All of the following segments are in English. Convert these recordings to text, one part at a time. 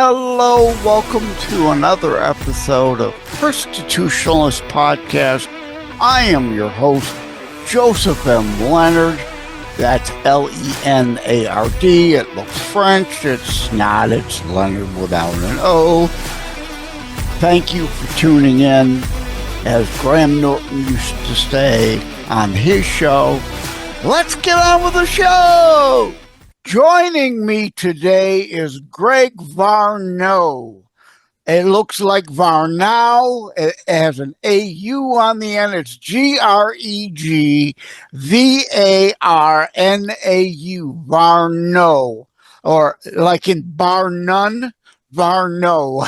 Hello, welcome to another episode of Constitutionalist Podcast. I am your host, Joseph M. Leonard. That's L-E-N-A-R-D. It looks French. It's not. It's Leonard without an O. Thank you for tuning in. As Graham Norton used to say on his show, let's get on with the show! Joining me today is Greg Varnau. It looks like Varnau. It has an A-U on the end. It's G-R-E-G-V-A-R-N-A-U, Varnau. Or like in bar none, Varnau.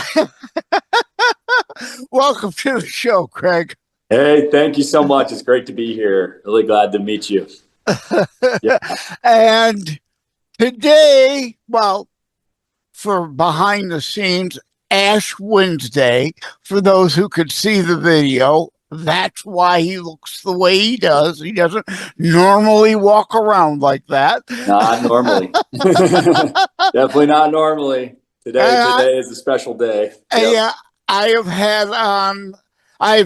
Welcome to the show, Greg. Hey, thank you so much. It's great to be here. Really glad to meet you. Yeah. And today, well, for behind the scenes, Ash Wednesday, for those who could see the video, that's why he looks the way he does. He doesn't normally walk around like that. Not normally. Definitely not normally. Today is a special day. Yep. Yeah, I've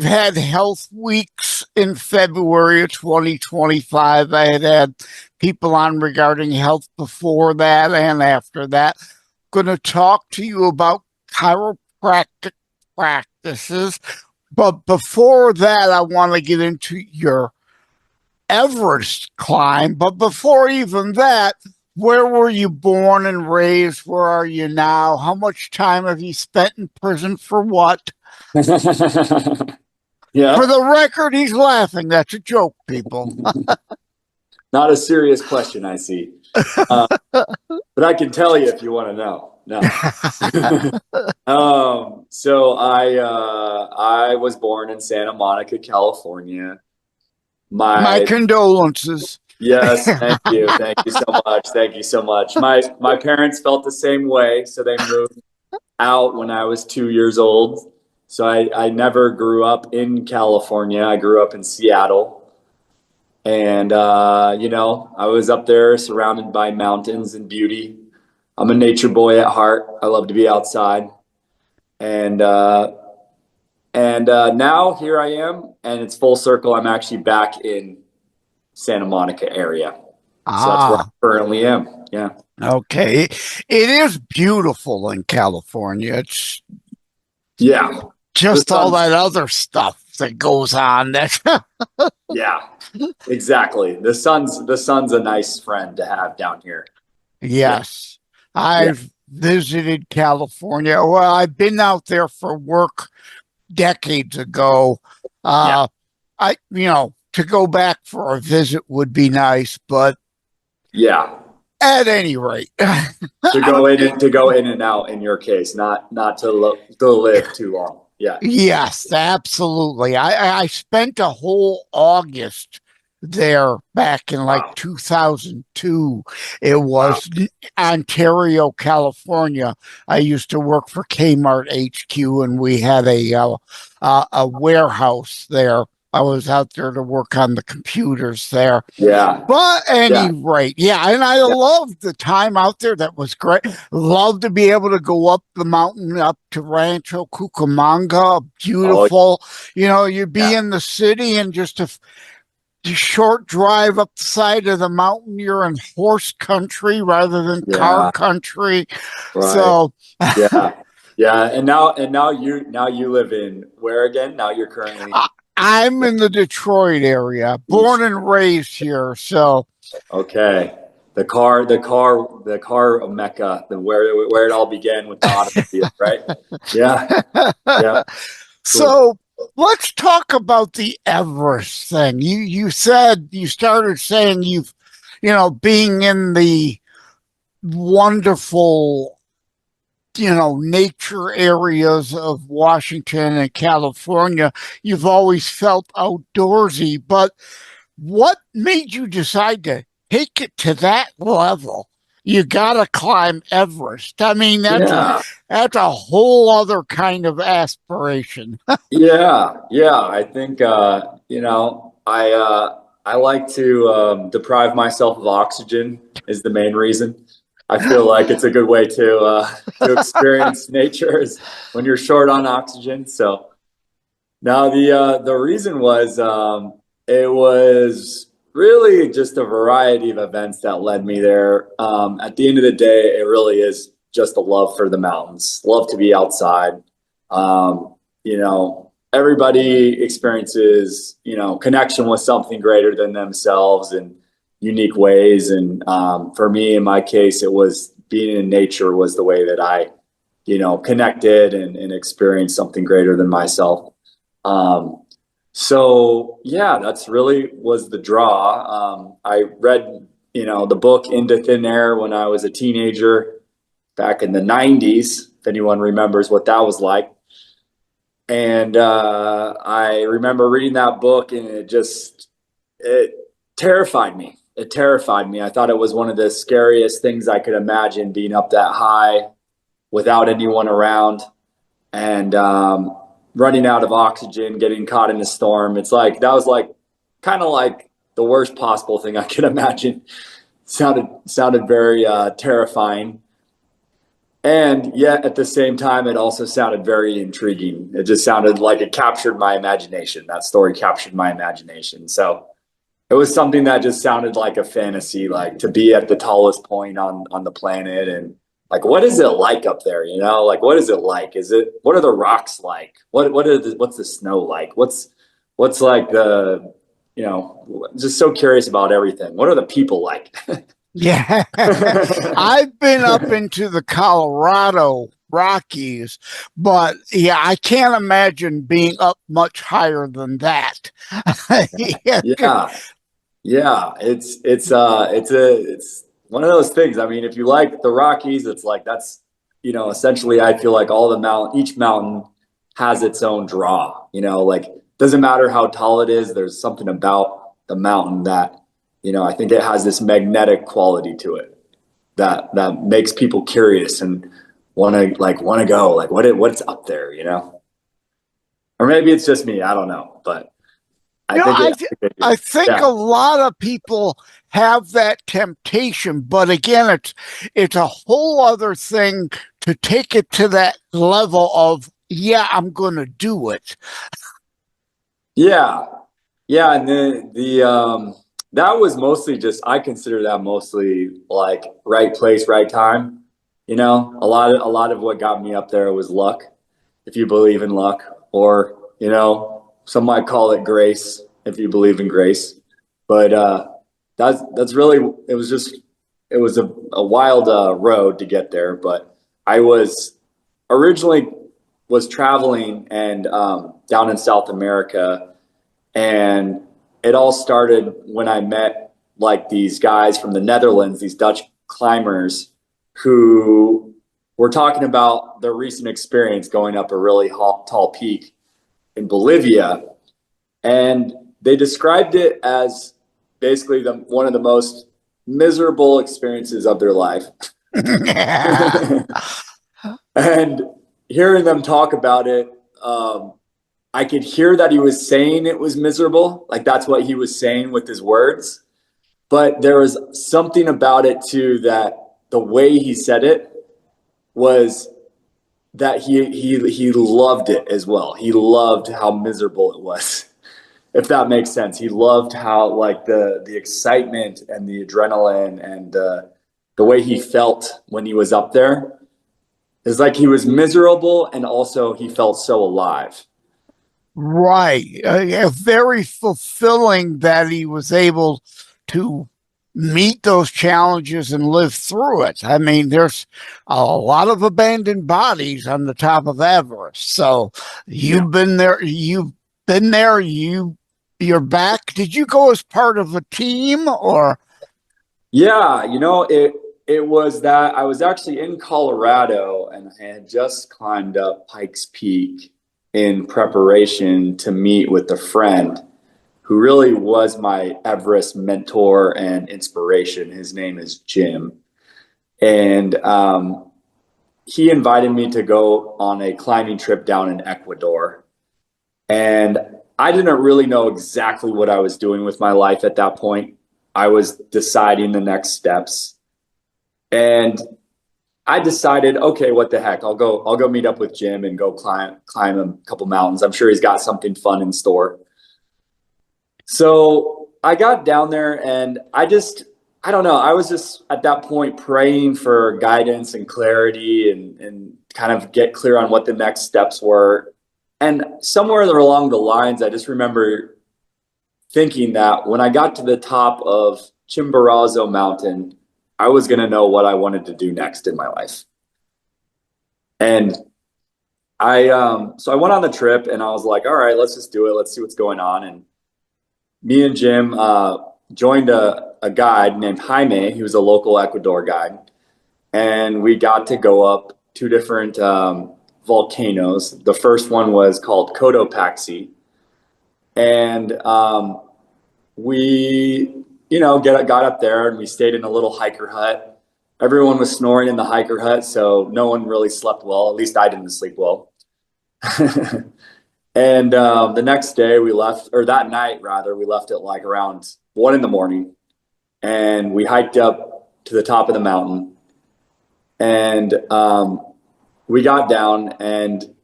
had health weeks in February of 2025. I had people on regarding health before that and after that. Going to talk to you about chiropractic practices. But before that, I want to get into your Everest climb. But before even that, where were you born and raised? Where are you now? How much time have you spent in prison for what? Yeah. For the record, he's laughing. That's a joke, people. Not a serious question, I see. But I can tell you if you want to know. No. So I was born in Santa Monica, California. My condolences. Yes, thank you. Thank you so much. Thank you so much. My parents felt the same way, so they moved out when I was 2 years old. So I never grew up in California. I grew up in Seattle. And, I was up there surrounded by mountains and beauty. I'm a nature boy at heart. I love to be outside. And now here I am, and it's full circle. I'm actually back in Santa Monica area. So that's where I currently am. Yeah. Okay. It is beautiful in California. It's just all that other stuff that goes on. Yeah, exactly. The sun's a nice friend to have down here. Yes. I've visited California. Well, I've been out there for work decades ago. To go back for a visit would be nice, but at any rate, to go in and out in your case, not to live too long. Yeah. Yes, absolutely. I spent a whole August there back in 2002. It was Ontario, California. I used to work for Kmart HQ, and we had a warehouse there. I was out there to work on the computers there. Yeah. But and I loved the time out there. That was great. Loved to be able to go up the mountain, up to Rancho Cucamonga. Beautiful. You'd be in the city and just a short drive up the side of the mountain. You're in horse country rather than car country. Right. So yeah. And now you live in where again? Now you're currently I'm in the Detroit area, born and raised here. So, okay, the car mecca, where it all began with the automobile, right? Yeah. Cool. So let's talk about the Everest thing. You started saying being in the wonderful nature areas of Washington and California, you've always felt outdoorsy. But what made you decide to take it to that level? You got to climb Everest. I mean, that's a whole other kind of aspiration. Yeah. I think, I like to deprive myself of oxygen is the main reason. I feel like it's a good way to experience nature is when you're short on oxygen. So now the reason was it was really just a variety of events that led me there. At the end of the day, it really is just a love for the mountains, love to be outside. You know, everybody experiences, you know, connection with something greater than themselves in unique ways. And for me, in my case, it was being in nature was the way that I, you know, connected and experienced something greater than myself. So yeah, that's really was the draw. I read, you know, the book Into Thin Air when I was a teenager back in the 90s, if anyone remembers what that was like. And I remember reading that book and it terrified me. It terrified me. I thought it was one of the scariest things I could imagine, being up that high without anyone around and running out of oxygen, getting caught in a storm. It's like that was like kind of like the worst possible thing I could imagine. Sounded very terrifying. And yet at the same time, it also sounded very intriguing. It just sounded like it captured my imagination. That story captured my imagination. So it was something that just sounded like a fantasy, like to be at the tallest point on the planet. And like, what is it like up there? You know, like, what is it like? What are the rocks like? What's the snow like? What's like you know, just so curious about everything. What are the people like? Yeah. I've been up into the Colorado Rockies, but yeah, I can't imagine being up much higher than that. Yeah. Yeah, it's one of those things. I mean, if you like the Rockies, it's like that's, you know, essentially I feel like each mountain has its own draw, you know, like doesn't matter how tall it is, there's something about the mountain that, you know, I think it has this magnetic quality to it that makes people curious and want to go, like what's up there, you know? Or maybe it's just me, I don't know, but I You know, think I think yeah. a lot of people have that temptation, but again, it's a whole other thing to take it to that level of, yeah, I'm going to do it. Yeah. Yeah, and the that was mostly just I consider that mostly like right place, right time. You know, a lot of what got me up there was luck, if you believe in luck, or you know, some might call it grace if you believe in grace. But that's really it was a wild road to get there. But I was originally was traveling and down in South America, and it all started when I met like these guys from the Netherlands, these Dutch climbers who were talking about their recent experience going up a really tall peak in Bolivia. And they described it as basically one of the most miserable experiences of their life. And hearing them talk about it, I could hear that he was saying it was miserable. Like that's what he was saying with his words. But there was something about it too, that the way he said it was that he loved it as well. He loved how miserable it was, if that makes sense. He loved how like the excitement and the adrenaline and the way he felt when he was up there is like he was miserable and also he felt so alive. Right. Yeah, very fulfilling that he was able to meet those challenges and live through it. I mean, there's a lot of abandoned bodies on the top of Everest. So Yeah. you've been there, you're back. Did you go as part of a team or? Yeah, you know, it was that I was actually in Colorado and I had just climbed up Pikes Peak in preparation to meet with a friend who really was my Everest mentor and inspiration. His name is Jim. And he invited me to go on a climbing trip down in Ecuador. And I didn't really know exactly what I was doing with my life at that point. I was deciding the next steps. And I decided, okay, what the heck? I'll go meet up with Jim and go climb a couple mountains. I'm sure he's got something fun in store. So I got down there and I don't know. I was just at that point praying for guidance and clarity and kind of get clear on what the next steps were. And somewhere along the lines, I just remember thinking that when I got to the top of Chimborazo Mountain, I was going to know what I wanted to do next in my life. And so I went on the trip and I was like, all right, let's just do it. Let's see what's going on. And me and Jim joined a guide named Jaime. He was a local Ecuador guide. And we got to go up 2 different volcanoes. The first one was called Cotopaxi. And we got up there and we stayed in a little hiker hut. Everyone was snoring in the hiker hut, so no one really slept well. At least I didn't sleep well. And the next day we left, or that night rather, we left at like around 1 a.m. and we hiked up to the top of the mountain. And we got down, and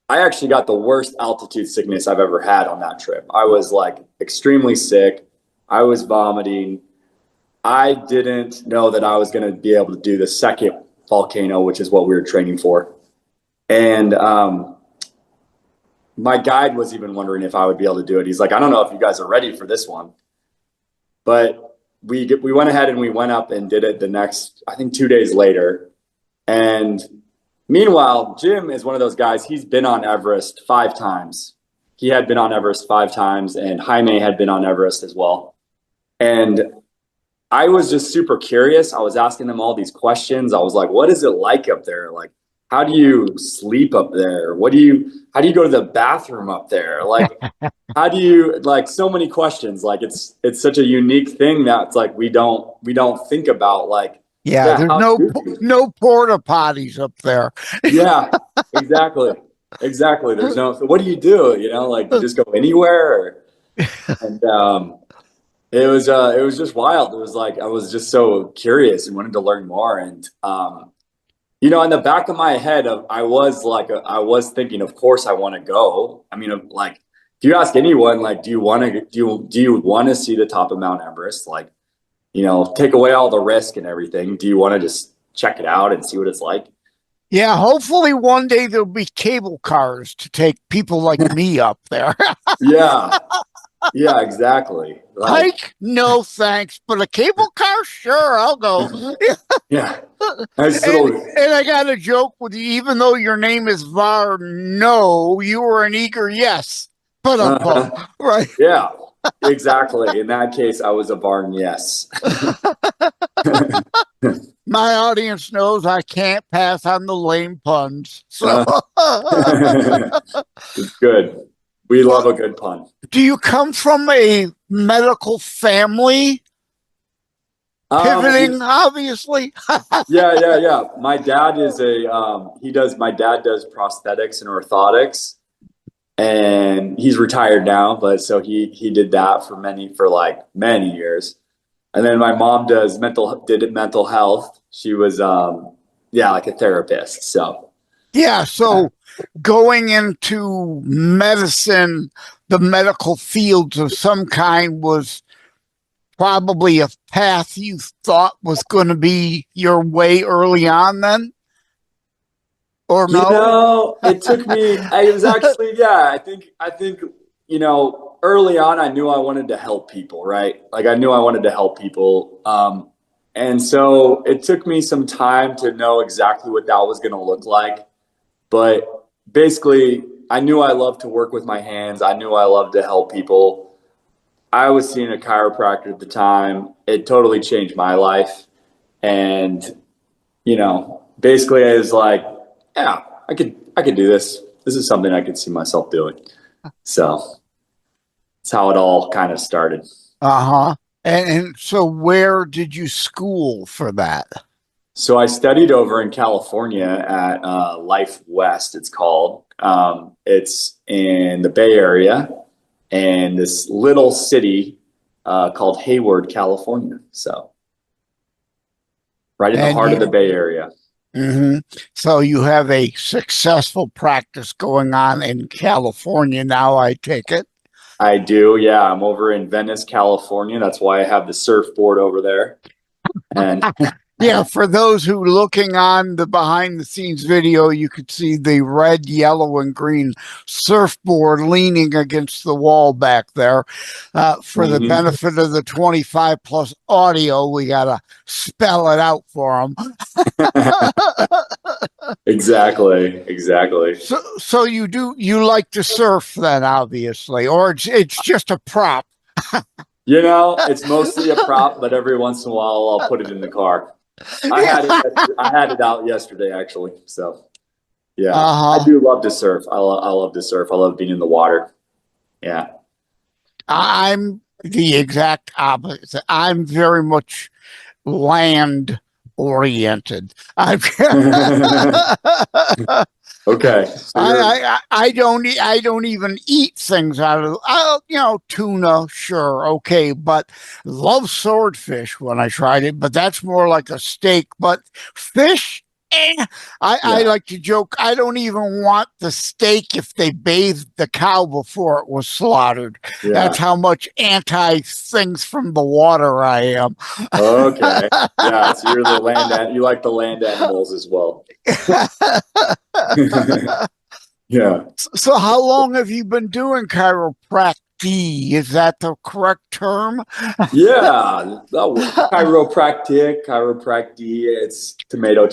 I actually got the worst altitude sickness I've ever had on that trip. I was like extremely sick. I was vomiting. I didn't know that I was going to be able to do the second volcano, which is what we were training for. And my guide was even wondering if I would be able to do it. He's like, I don't know if you guys are ready for this one. But we went ahead and we went up and did it the next, I think 2 days later. And meanwhile, Jim is one of those guys, he's been on Everest 5 times. He had been on Everest 5 times, and Jaime had been on Everest as well. And I was just super curious. I was asking them all these questions. I was like, what is it like up there? Like, how do you sleep up there? How do you go to the bathroom up there? Like, how do you, like, so many questions. Like, it's such a unique thing that it's like we don't think about, like, there's no porta potties up there. Yeah, exactly. There's no, so what do you do? Like, you just go anywhere? And it was just wild. It was like, I was just so curious and wanted to learn more. And, in the back of my head, I was thinking, of course I want to go. I mean, like, if you ask anyone, like, do you want to see the top of Mount Everest? Like, take away all the risk and everything. Do you want to just check it out and see what it's like? Yeah, hopefully one day there'll be cable cars to take people like me up there. Yeah, exactly. Like, Hike? No, thanks. But a cable car? Sure, I'll go. yeah. And I got a joke with you. Even though your name is Varnau, you were an eager yes. But right? Yeah, exactly. In that case, I was a Varn yes. My audience knows I can't pass on the lame puns. So it's good. We love a good pun. Do you come from a medical family? Pivoting, obviously. Yeah. My dad is my dad does prosthetics and orthotics, and he's retired now, but so he did that for many years. And then my mom did mental health. She was like a therapist. So going into medicine, the medical fields of some kind was probably a path you thought was going to be your way early on then? Or no? It took me, it was actually, I think, early on, I knew I wanted to help people, right? Like, I knew I wanted to help people. And so it took me some time to know exactly what that was going to look like. But basically, I knew I loved to work with my hands. I knew I loved to help people. I was seeing a chiropractor at the time. It totally changed my life. And, basically I was like, yeah, I could do this. This is something I could see myself doing. So that's how it all kind of started. And so where did you school for that? So I studied over in California at Life West, it's called. It's in the Bay Area and this little city called Hayward, California. So right in the And heart of the Bay Area. So you have a successful practice going on in California now, I take it. I do. Yeah. I'm over in Venice, California. That's why I have the surfboard over there. And Yeah, for those who looking on the behind the scenes video, you could see the red, yellow, and green surfboard leaning against the wall back there. For the benefit of the 25 plus audio, we got to spell it out for them. Exactly. So you like to surf then, obviously, or it's just a prop. It's mostly a prop, but every once in a while I'll put it in the car. I had it out yesterday, actually. So, yeah, I do love to surf. I love to surf. I love being in the water. Yeah. I'm the exact opposite. I'm very much land oriented. Okay. So I don't even eat things out of tuna, sure, okay, but love swordfish when I tried it, but that's more like a steak. But fish, I like to joke, I don't even want the steak if they bathed the cow before it was slaughtered. Yeah. That's how much anti things from the water I am. Okay. Yeah. So you're you like the land animals as well. Yeah. So how long have you been doing chiropractic? Is that the correct term? Yeah. Chiropractic, it's tomato.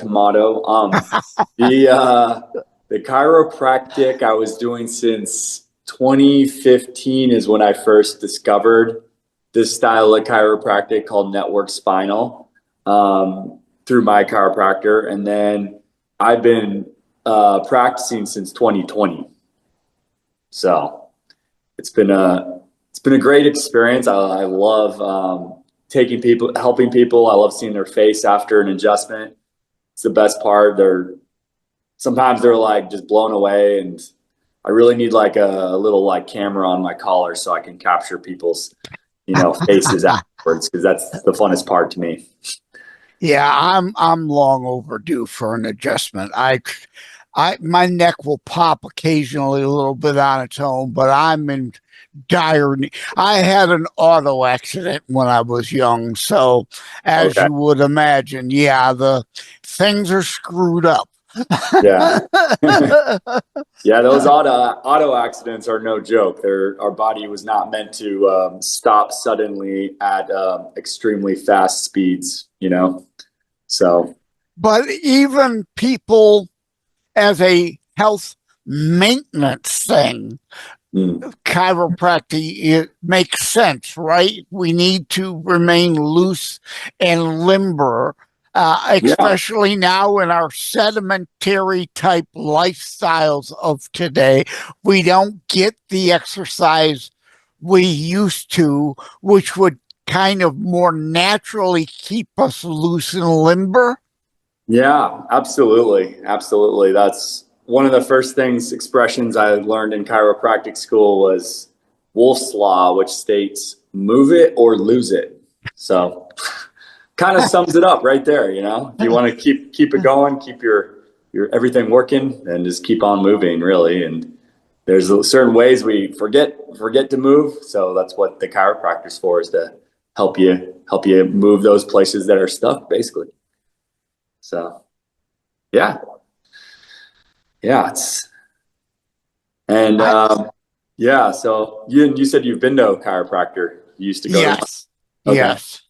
The chiropractic I was doing since 2015 is when I first discovered this style of chiropractic called network spinal through my chiropractor. And then I've been practicing since 2020. So it's been a great experience. I love helping people. I love seeing their face after an adjustment. It's the best part. Sometimes they're like just blown away, and I really need like a little like camera on my collar so I can capture people's faces afterwards, because that's the funnest part to me. Yeah, I'm long overdue for an adjustment. My neck will pop occasionally a little bit on its own, but I'm in dire need. I had an auto accident when I was young, so as you would imagine, yeah, the things are screwed up. Yeah. Yeah, those auto accidents are no joke. Our body was not meant to stop suddenly at extremely fast speeds, So, but even people as a health maintenance thing, chiropractic, it makes sense, right? We need to remain loose and limber, especially now in our sedimentary type lifestyles of today. We don't get the exercise we used to, which would kind of more naturally keep us loose and limber. Yeah, absolutely. That's one of the first expressions I learned in chiropractic school was Wolf's Law, which states move it or lose it. So kind of sums it up right there. If you want to keep it going, keep your everything working, and just keep on moving, really. And there's certain ways we forget to move. So that's what the chiropractor's for, is to help you move those places that are stuck, basically. So, yeah. So you said you've been to a chiropractor. You used to go. Yes. Okay. Yes.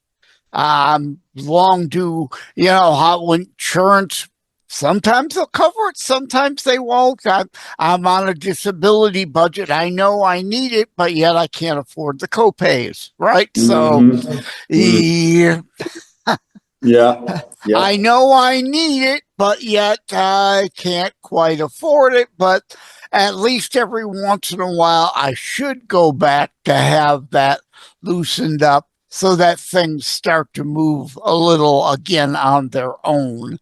Long due, how insurance, sometimes they'll cover it, sometimes they won't. I'm on a disability budget. I know I need it, but yet I can't afford the copays, right? So, yeah. Yeah. I know I need it, but yet I can't quite afford it. But at least every once in a while, I should go back to have that loosened up so that things start to move a little again on their own.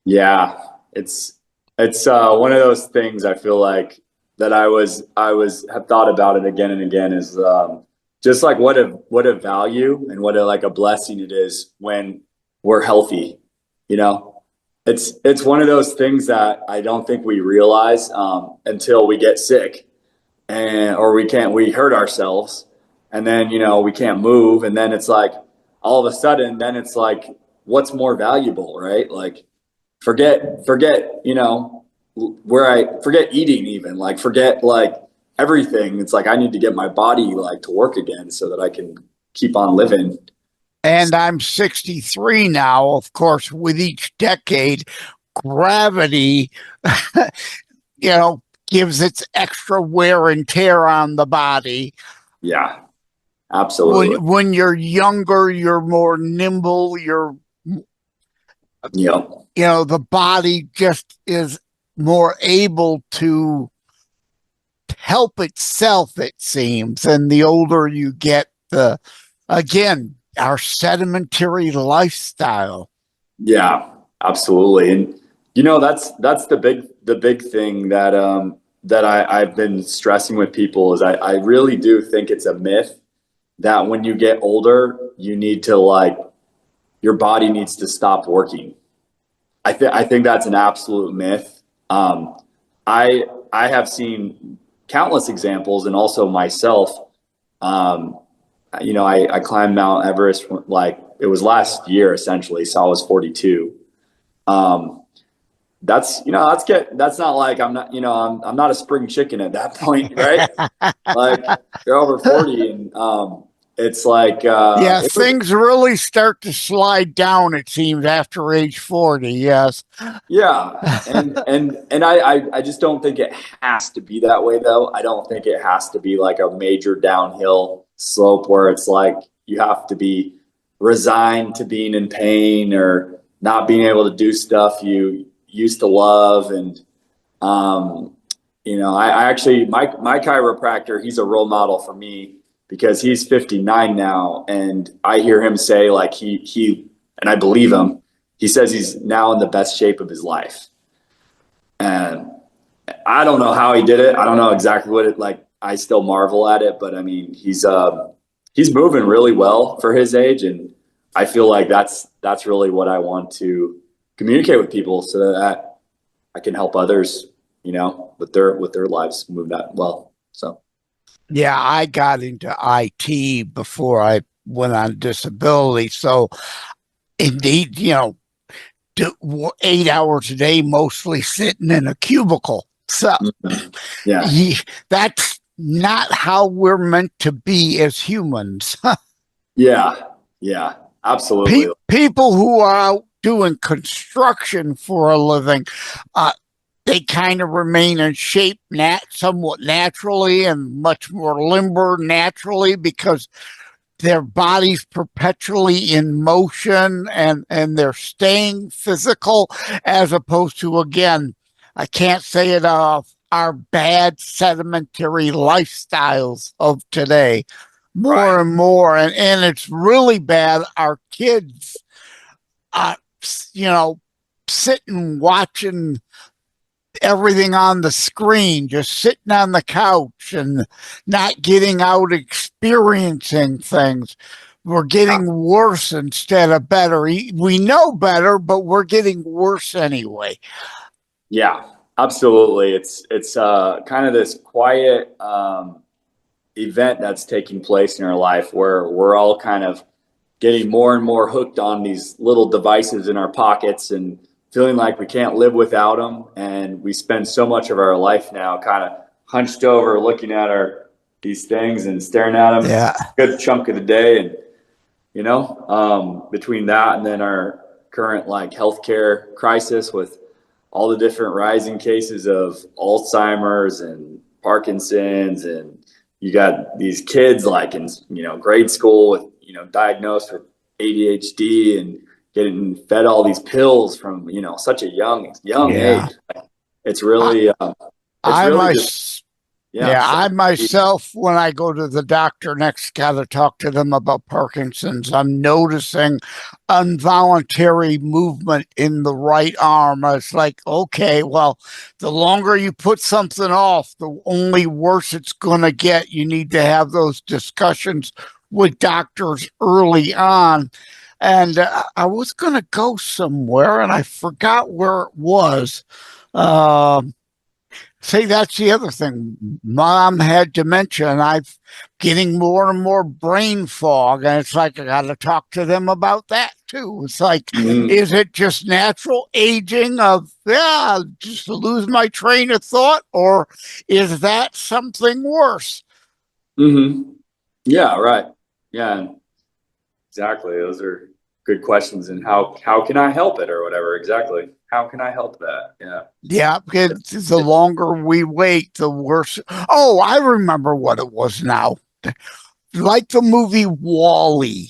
Yeah, it's one of those things. I feel like that I have thought about it again and again, is just like what a value and what a blessing it is when we're healthy. You know, it's one of those things that I don't think we realize until we get sick, and or we hurt ourselves, and then we can't move, and then it's like all of a sudden, then it's like, what's more valuable, right? Like forget where I forget eating, even like forget like everything. It's like I need to get my body like to work again so that I can keep on living. And I'm 63 now. Of course, with each decade, gravity, gives its extra wear and tear on the body. Yeah, absolutely. When you're younger, you're more nimble. Yep. The body just is more able to help itself, it seems. And the older you get, again, our sedentary lifestyle. Yeah, absolutely. And that's the big thing that I've been stressing with people is I really do think it's a myth that when you get older, you need to like your body needs to stop working. I think that's an absolute myth. I have seen countless examples, and also myself. I climbed Mount Everest like it was last year essentially, so I was 42. That's not like I'm not a spring chicken at that point, right? Like you're over 40, and it's like things really start to slide down, it seems, after age 40. Yes. Yeah. And I just don't think it has to be that way, though. I don't think it has to be like a major downhill slope where it's like you have to be resigned to being in pain or not being able to do stuff you used to love. And I actually my chiropractor, he's a role model for me because he's 59 now, and I hear him say like he and I believe him. He says he's now in the best shape of his life. And I don't know how he did it. I don't know exactly what it like. I still marvel at it, but I mean, he's moving really well for his age, and I feel like that's really what I want to communicate with people so that I can help others, with their lives move that well. So yeah, I got into IT before I went on disability. So indeed, 8 hours a day, mostly sitting in a cubicle. So yeah, that's not how we're meant to be as humans. yeah, absolutely. People who are out doing construction for a living, they kind of remain in shape somewhat naturally and much more limber naturally because their body's perpetually in motion and they're staying physical, as opposed to, again, I can't say it enough, our bad sedentary lifestyles of today more and more. And it's really bad. Our kids, sitting watching everything on the screen, just sitting on the couch and not getting out experiencing things. We're getting worse instead of better. We know better, but we're getting worse anyway. Yeah, absolutely. It's kind of this quiet event that's taking place in our life where we're all kind of getting more and more hooked on these little devices in our pockets and feeling like we can't live without them. And we spend so much of our life now kind of hunched over looking at these things and staring at them. Yeah. A good chunk of the day. And, between that and then our current like healthcare crisis with all the different rising cases of Alzheimer's and Parkinson's, and you got these kids like in, grade school with, diagnosed with ADHD and getting fed all these pills from such a young age. It's really I myself, when I go to the doctor next, got to talk to them about Parkinson's. I'm noticing involuntary movement in the right arm. It's like, okay, well, the longer you put something off, the only worse it's going to get. You need to have those discussions with doctors early on. And I was going to go somewhere, and I forgot where it was. Um, See, that's the other thing. Mom had dementia, and I'm getting more and more brain fog. And it's like I got to talk to them about that too. It's like, Mhm. is it just natural aging of, yeah, just to lose my train of thought, or is that something worse? Mhm. Yeah, right. Yeah, exactly. Those are good questions. And how can I help it or whatever? Exactly. How can I help that? Yeah. Yeah, because the longer we wait, the worse. Oh, I remember what it was now. Like the movie Wall-E.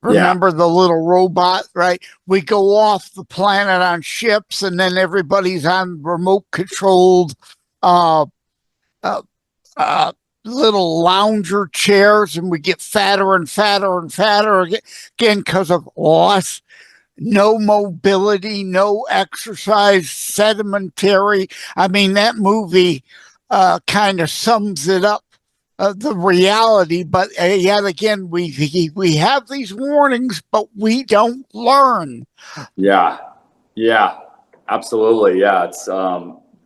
Yeah. Remember the little robot, right? We go off the planet on ships, and then everybody's on remote controlled uh, uh, uh, little lounger chairs, and we get fatter and fatter and fatter again because of loss, no mobility, no exercise, sedimentary. I mean, that movie kind of sums it up, the reality. But yet again, we have these warnings, but we don't learn. Yeah. Yeah. Absolutely. Yeah. It's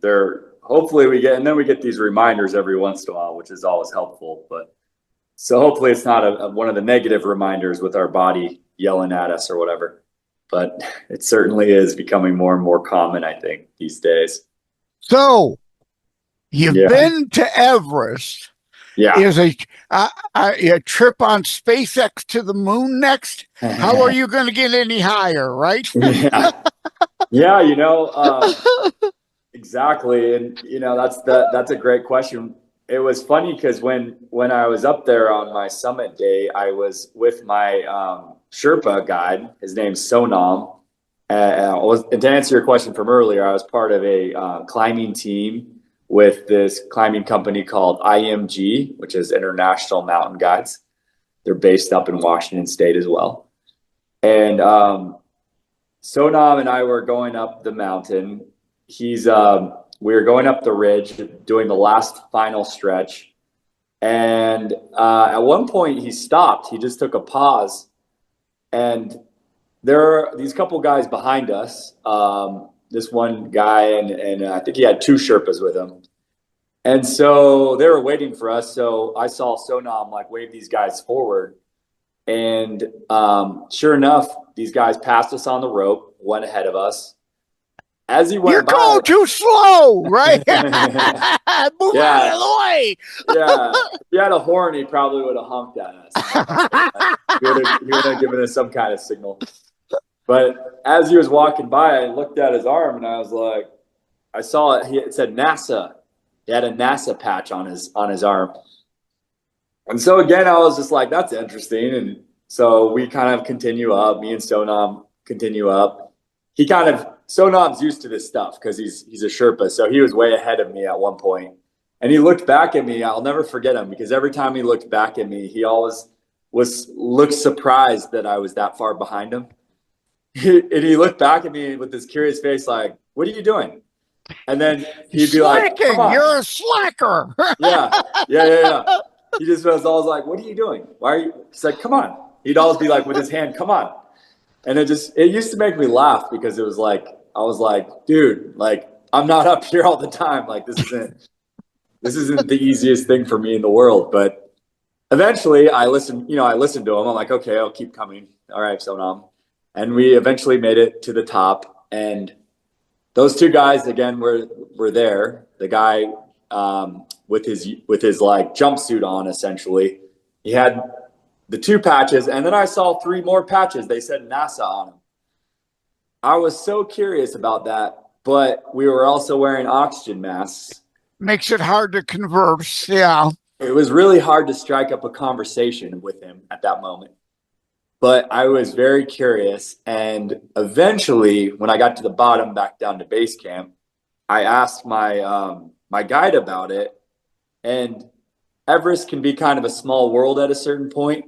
they're hopefully we get and then we get these reminders every once in a while, which is always helpful. But so hopefully it's not one of the negative reminders with our body yelling at us or whatever. But it certainly is becoming more and more common, I think, these days. So you've Yeah. been to Everest. Yeah. Is a trip on SpaceX to the moon next? How are you going to get any higher, right? Yeah. Yeah, exactly. And that's a great question. It was funny because when I was up there on my summit day, I was with my Sherpa guide. His name's Sonam. And to answer your question from earlier, I was part of a climbing team with this climbing company called IMG, which is International Mountain Guides. They're based up in Washington State as well. And Sonam and I were going up the mountain. We were going up the ridge, doing the last final stretch. And at one point, he stopped. He just took a pause. And there are these couple guys behind us. This one guy, and I think he had two Sherpas with him. And so they were waiting for us. So I saw Sonam like wave these guys forward. And sure enough, these guys passed us on the rope, went ahead of us. As he You're went by, going too slow, right? Move yeah, out of the way. yeah. If he had a horn, he probably would have honked at us. He would have given us some kind of signal. But as he was walking by, I looked at his arm and I was like, I saw it. It said NASA. He had a NASA patch on his arm. And so again, I was just like, that's interesting. And so we kind of continue up. Me and Sonam continue up. Sonam's used to this stuff because he's a Sherpa. So he was way ahead of me at one point. And he looked back at me. I'll never forget him because every time he looked back at me, he always looked surprised that I was that far behind him. And he looked back at me with this curious face, like, "What are you doing?" And then he'd be like, "Come Slacking. on." You're a slacker. Yeah. He just was always like, "What are you doing? Why are you?" He's like, "Come on." He'd always be like with his hand, "Come on." And it used to make me laugh because it was like, I was like, dude, like I'm not up here all the time. Like this isn't the easiest thing for me in the world. But eventually I listened to him. I'm like, okay, I'll keep coming. All right, Sonam. And we eventually made it to the top. And those two guys again were there. The guy with his like jumpsuit on, essentially. He had the two patches, and then I saw three more patches. They said NASA on them. I was so curious about that, but we were also wearing oxygen masks. Makes it hard to converse. Yeah. It was really hard to strike up a conversation with him at that moment. But I was very curious. And eventually, when I got to the bottom, back down to base camp, I asked my guide about it. And Everest can be kind of a small world at a certain point.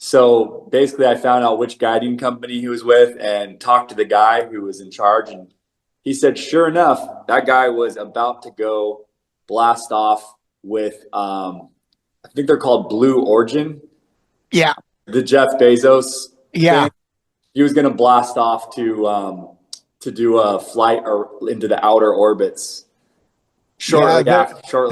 So basically, I found out which guiding company he was with and talked to the guy who was in charge. And he said, sure enough, that guy was about to go blast off with, I think they're called Blue Origin. Yeah. The Jeff Bezos Yeah. thing. he was going to blast off to do a flight or into the outer orbits shortly after.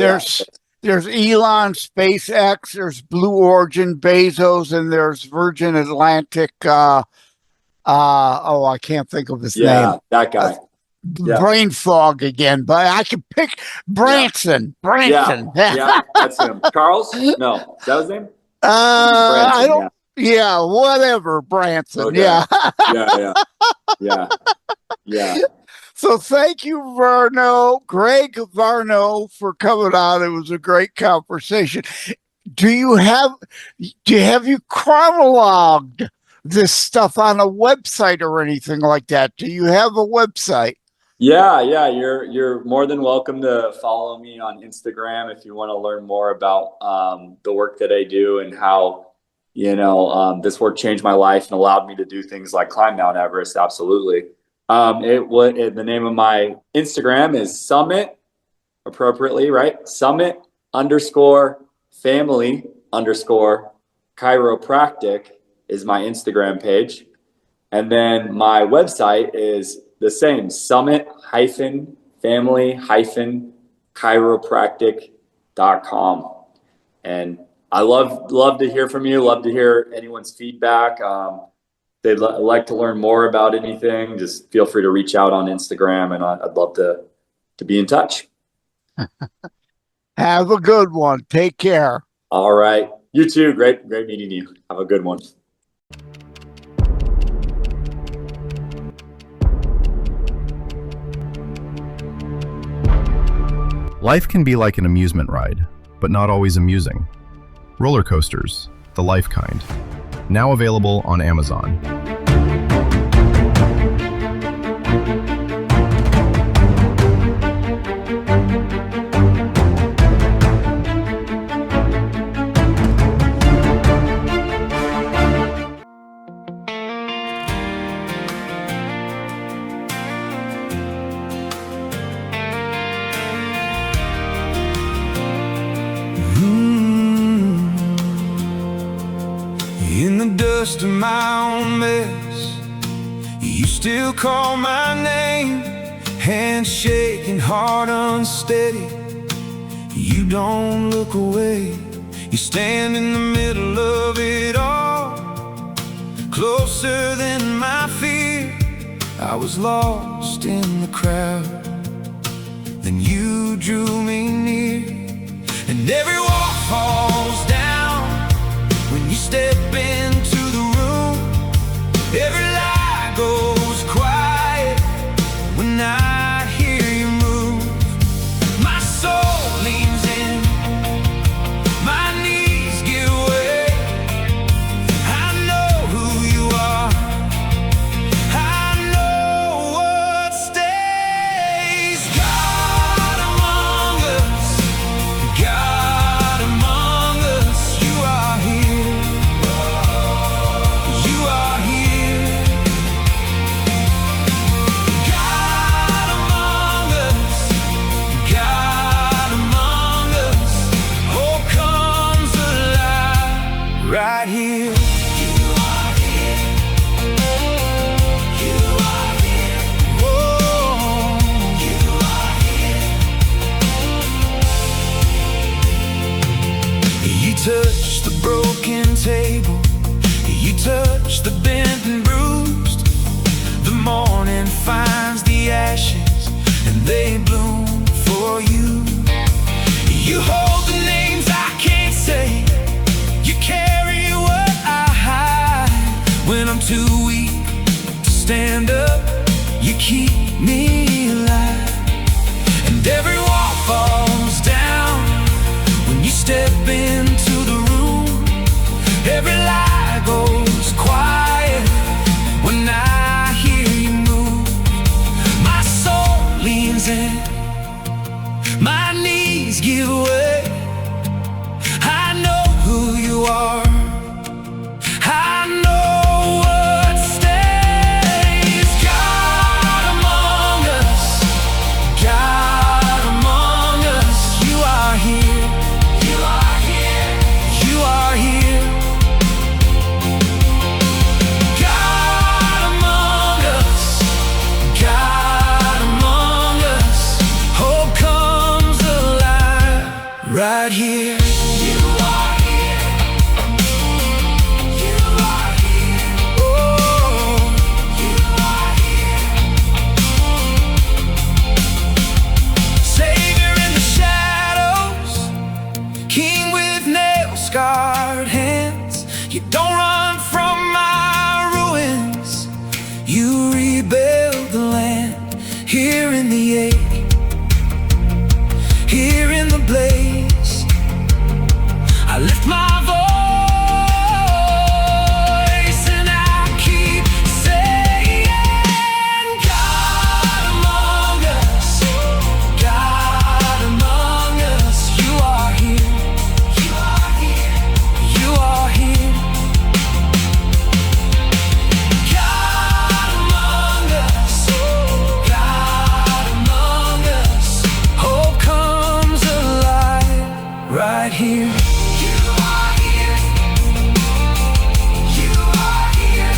There's Elon, SpaceX, there's Blue Origin, Bezos, and there's Virgin Atlantic. I can't think of his name. Yeah, that guy. Brain fog again, but I can pick Branson. Branson. Yeah, that's him. Charles? No, is that his name? Branson, I don't. Yeah, whatever, Branson. Okay. Yeah. So thank you, Greg Varnau, for coming on. It was a great conversation. Have you chronologued this stuff on a website or anything like that? Do you have a website? Yeah. You're more than welcome to follow me on Instagram if you want to learn more about the work that I do and how this work changed my life and allowed me to do things like climb Mount Everest. Absolutely. The name of my Instagram is Summit, appropriately, right? Summit_family_chiropractic is my Instagram page. And then my website is the same, summit-family-chiropractic.com. And I love to hear from you, love to hear anyone's feedback. They'd like to learn more about anything, just feel free to reach out on Instagram, and I'd love to be in touch. Have a good one. Take care. All right. You too. Great meeting you. Have a good one. Life can be like an amusement ride, but not always amusing. Roller coasters, the life kind. Now available on Amazon. In the dust of my own mess, you still call my name. Hands shaking, heart unsteady. You don't look away. You stand in the middle of it all, closer than my fear. I was lost in the crowd, then you drew me near. And every wall falls down when you step into the room. Every lie goes quiet when I hear you move. My soul leans in, my knees give way. I know who you are, I know what stays. God among us, God among us, you are here, you are here. God among us, God among us, hope comes alive right here. You are here, you are here, oh, you are here. You touch the broken table, you touch the bent and bruised. The morning finds the ashes and they bloom for you. You hold the names I can't say, you carry what I hide. When I'm too weak to stand up, you keep me alive. And every wall falls down when you step into the room. Every lie goes quiet when I hear you move. My soul leans in, my knees give way. I know who you are, I know what stays. God among us, God among us, you are here, you are here, you are here. God right here. You are here. You are here. Oh, you are here. Savior in the shadows, King with nail-scarred hands. You don't run from my ruins. You rebuild the land here in the ache, here in the blaze. I lift my voice and I keep saying, God among us, God among us. You are here, you are here, you are here. God among us, God among us. Hope comes alive right here. You are here. You are here.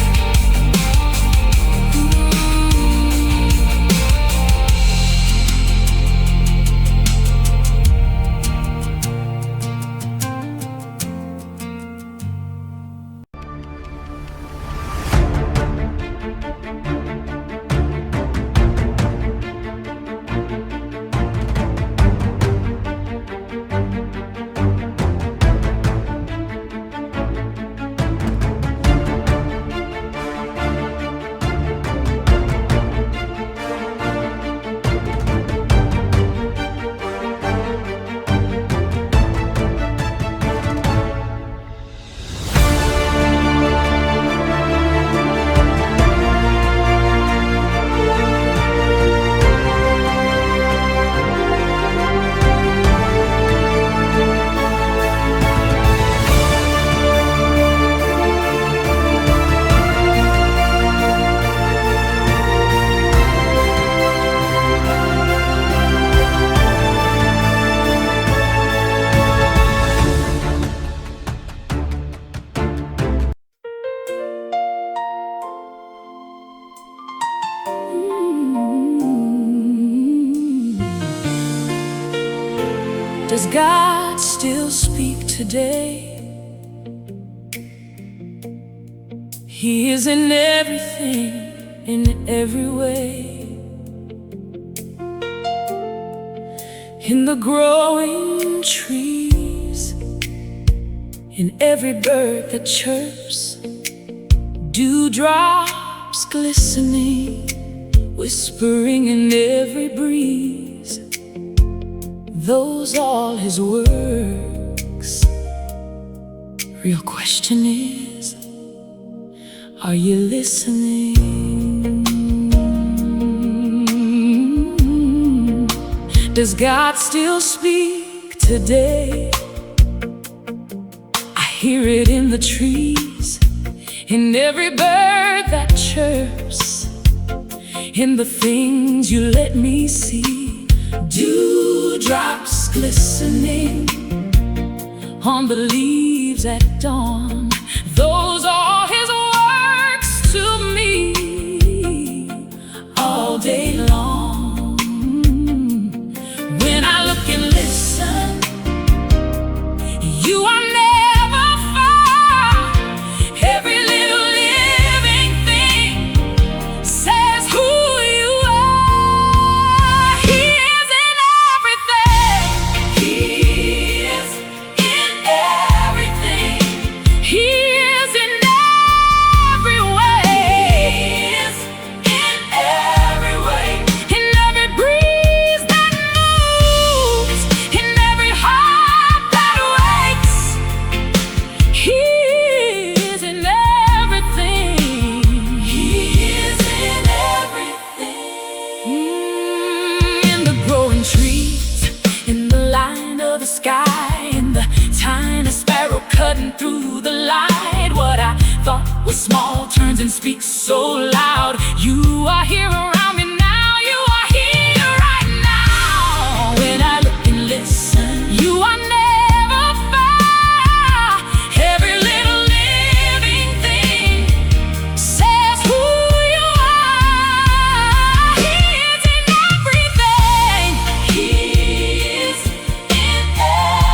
Does God still speak today? He is in everything, in every way. In the growing trees, in every bird that chirps, dewdrops glistening, whispering in every breeze. Those all his works. Real question is, are you listening? Does God still speak today? I hear it in the trees, in every bird that chirps, in the things you let me see. Dewdrops glistening on the leaves at dawn. Those are his works to me all day long. When I look and listen, you are never far. Every little living thing says who you are. He is in everything. He is in everything. He is in every way. He is in every way. In every breeze that moves, in every heart that wakes. He is in everything. He is in everything. In the growing trees, in the line of the sky, in the tiny sparrow cutting through the light. What I thought was small turns and speaks so loud. You are here around me now. You are here right now. When I look and listen, you are never far. Every little living thing says who you are. He is in everything. He is in everything.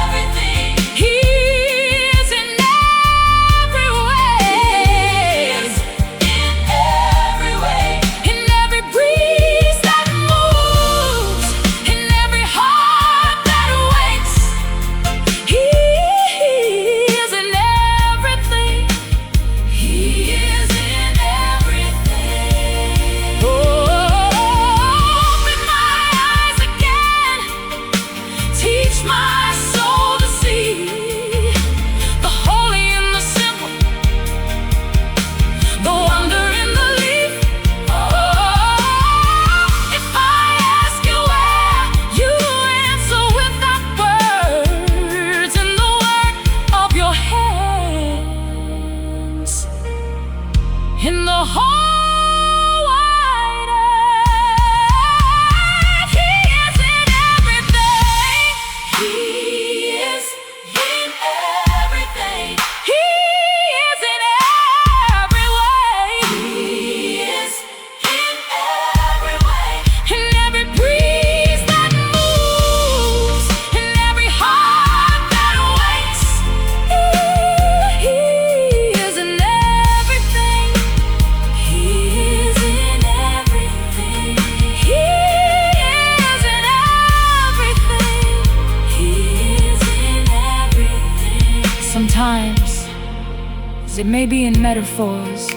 It may be in metaphors,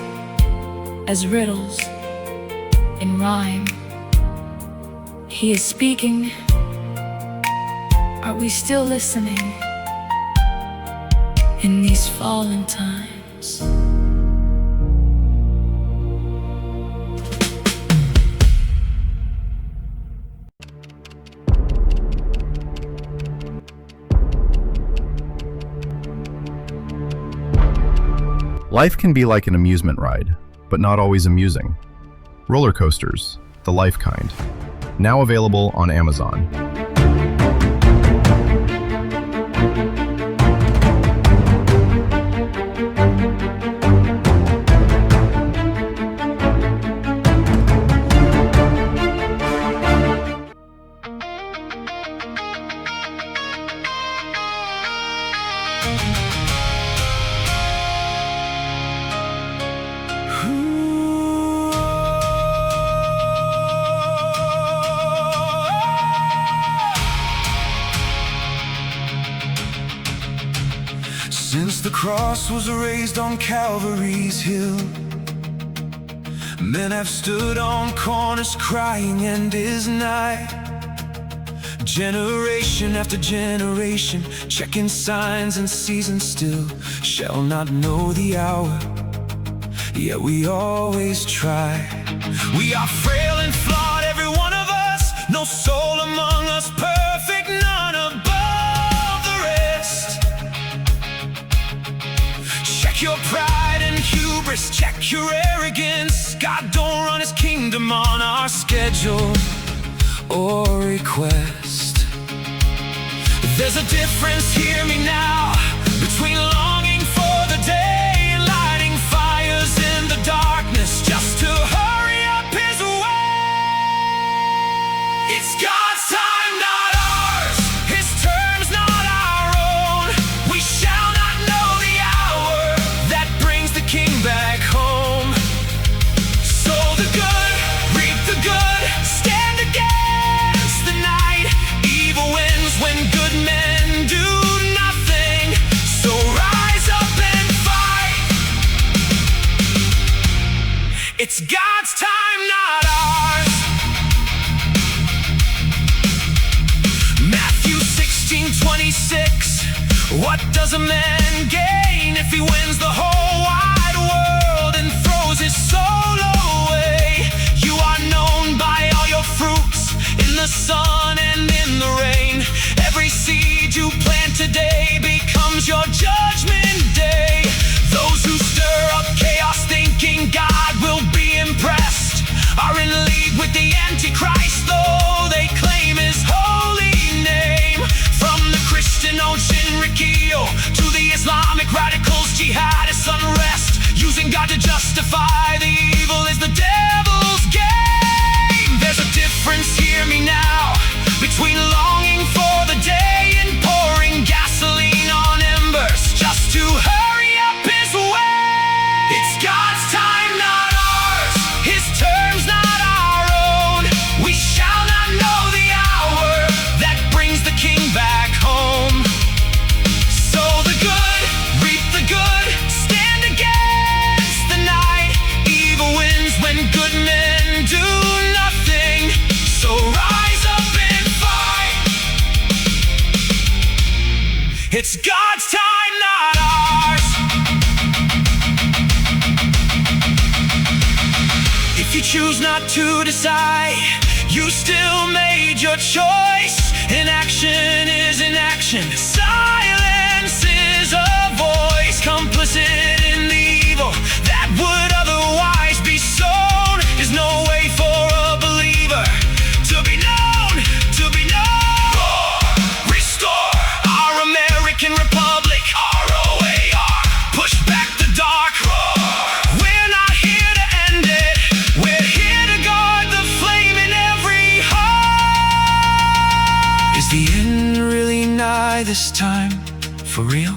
as riddles, in rhyme. He is speaking. Are we still listening in these fallen times? Life can be like an amusement ride, but not always amusing. Roller coasters, the life kind. Now available on Amazon. Since the cross was raised on Calvary's hill, men have stood on corners crying, "End is nigh." Generation after generation, checking signs and seasons still shall not know the hour, yet we always try. We are frail and flawed, every one of us, no soul among us perfect, none above the rest. Check your pride and hubris, check your arrogance. God don't run his kingdom on our schedule or request. There's a difference, hear me now, between longing for the day and lighting fires in the darkness just to hurry up his way. It's God's time, not ours, his terms, not our own. We shall not know the hour that brings the king back home. So the good, reap the good, stand against the night. Evil wins when good men do nothing. So rise up and fight. It's God's time, not ours. Matthew 16:26. What does a man gain if he wins the whole wide world and throws his soul away? You are known by all your fruits, in the sun and in the rain. Every seed you plant today becomes your judgment day. Those who stir up chaos thinking God will be impressed are in league with the Antichrist, though they claim his holy name. From the Christian Ocean Rikio to the Islamic radicals, jihadist unrest, using God to justify the evil is the devil's game. There's a difference, hear me now, between longing for the day and pouring gasoline on embers just to hurry up his way. It's God's time, not ours, his terms, not our own. We shall not know the hour that brings the king back home. So the good, reap the good, stand against the night. Evil wins when good men do nothing. So rise up and fight. It's God's time, not ours. If you choose not to decide, you still made your choice. Inaction is inaction. Silence is a voice, complicit in the evil that would otherwise be sown. Is no way for a believer to be known, to be known. Roar, restore our American Republic. ROAR, push back the dark. Roar. We're not here to end it, we're here to guard the flame in every heart. Is the end really nigh this time, for real?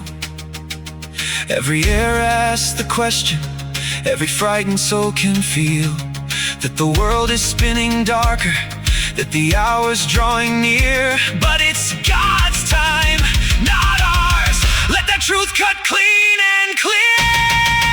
Every ear asks the question, every frightened soul can feel that the world is spinning darker, that the hour's drawing near. But it's God's time, not ours. Let that truth cut clean and clear.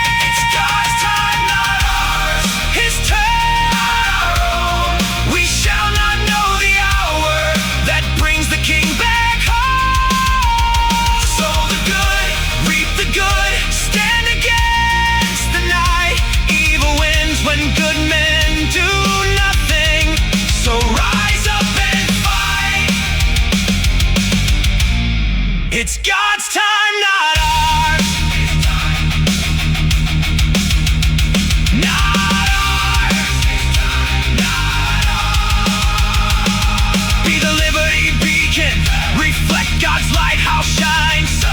It's God's time, not ours. Not ours. Not ours. Be the liberty beacon. Reflect God's lighthouse shine. Sow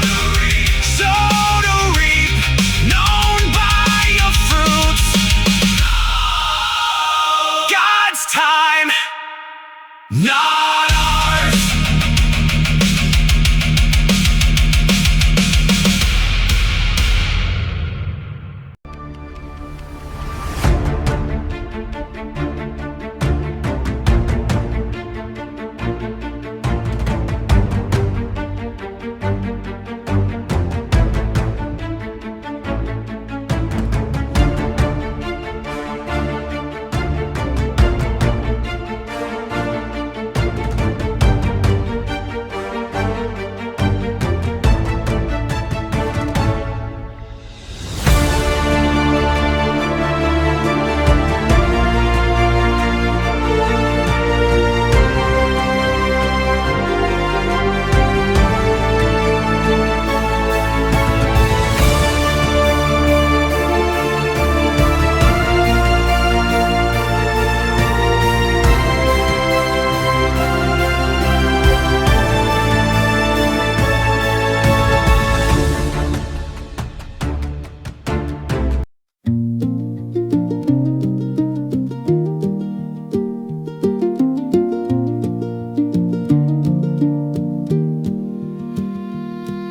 to reap. Sow to reap. Known by your fruits. God's time, not ours.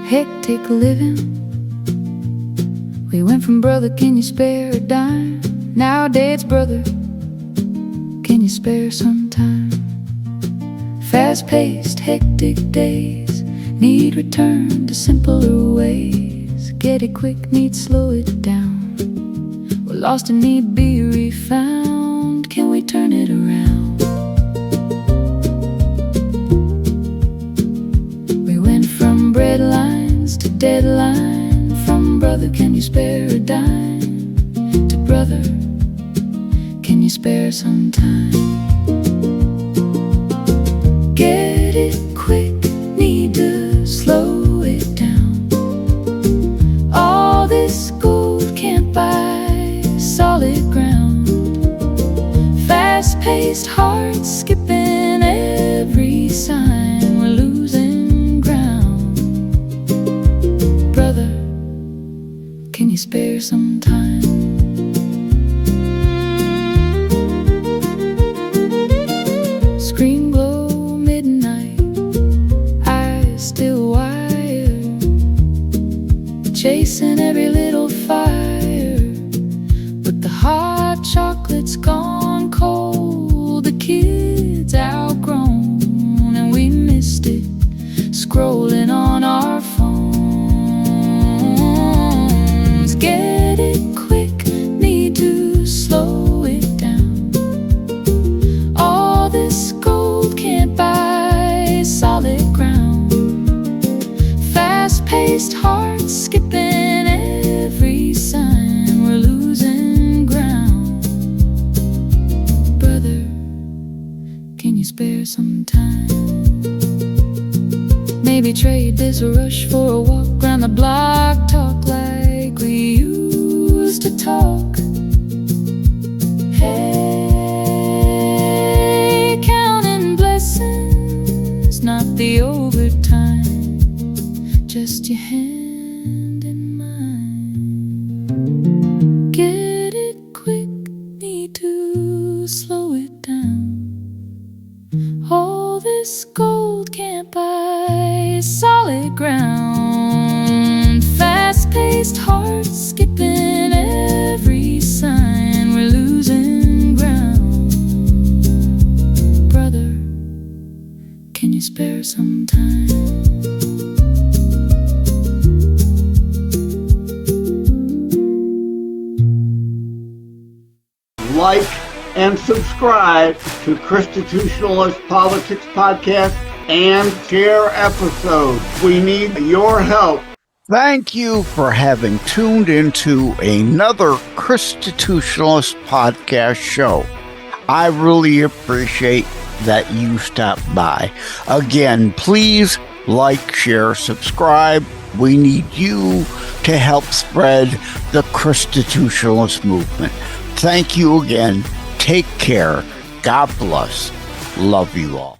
Hectic living. We went from brother, can you spare a dime? Nowadays, brother, can you spare some time? Fast-paced, hectic days need return to simpler ways. Get it quick, need slow it down. We're lost and need be refound. Can we turn it around? We went from breadlines to deadline. From brother, can you spare a dime? To brother, can you spare some time? Get it quick, need to slow it down. All this gold can't buy solid ground. Fast-paced hearts skipping every sign. We're losing ground. Brother, can you spare some time? Screen glow midnight, eyes still wired, chasing every little fire. But the hot chocolate's gone cold. The kids outgrown, and we missed it, scrolling on our phones. Get it quick, need to slow it down. All this gold can't buy solid ground. Fast-paced hearts skipping every sign. We're losing ground. Brother, can you spare some time? Maybe trade this rush for a walk round the block. Talk like we used to talk. Hey, counting blessings, not the overtime, just your hand in mine. Get it quick, need to slow it down. All this gold can't buy solid ground. Fast-paced hearts skipping every sign. We're losing ground. Brother, can you spare some time? Like and subscribe to Constitutionalist Politics Podcast and share episodes. We need your help. Thank you for having tuned into another Constitutionalist Podcast show. I really appreciate that you stopped by. Again, please like, share, subscribe. We need you to help spread the constitutionalist movement. Thank you again. Take care. God bless. Love you all.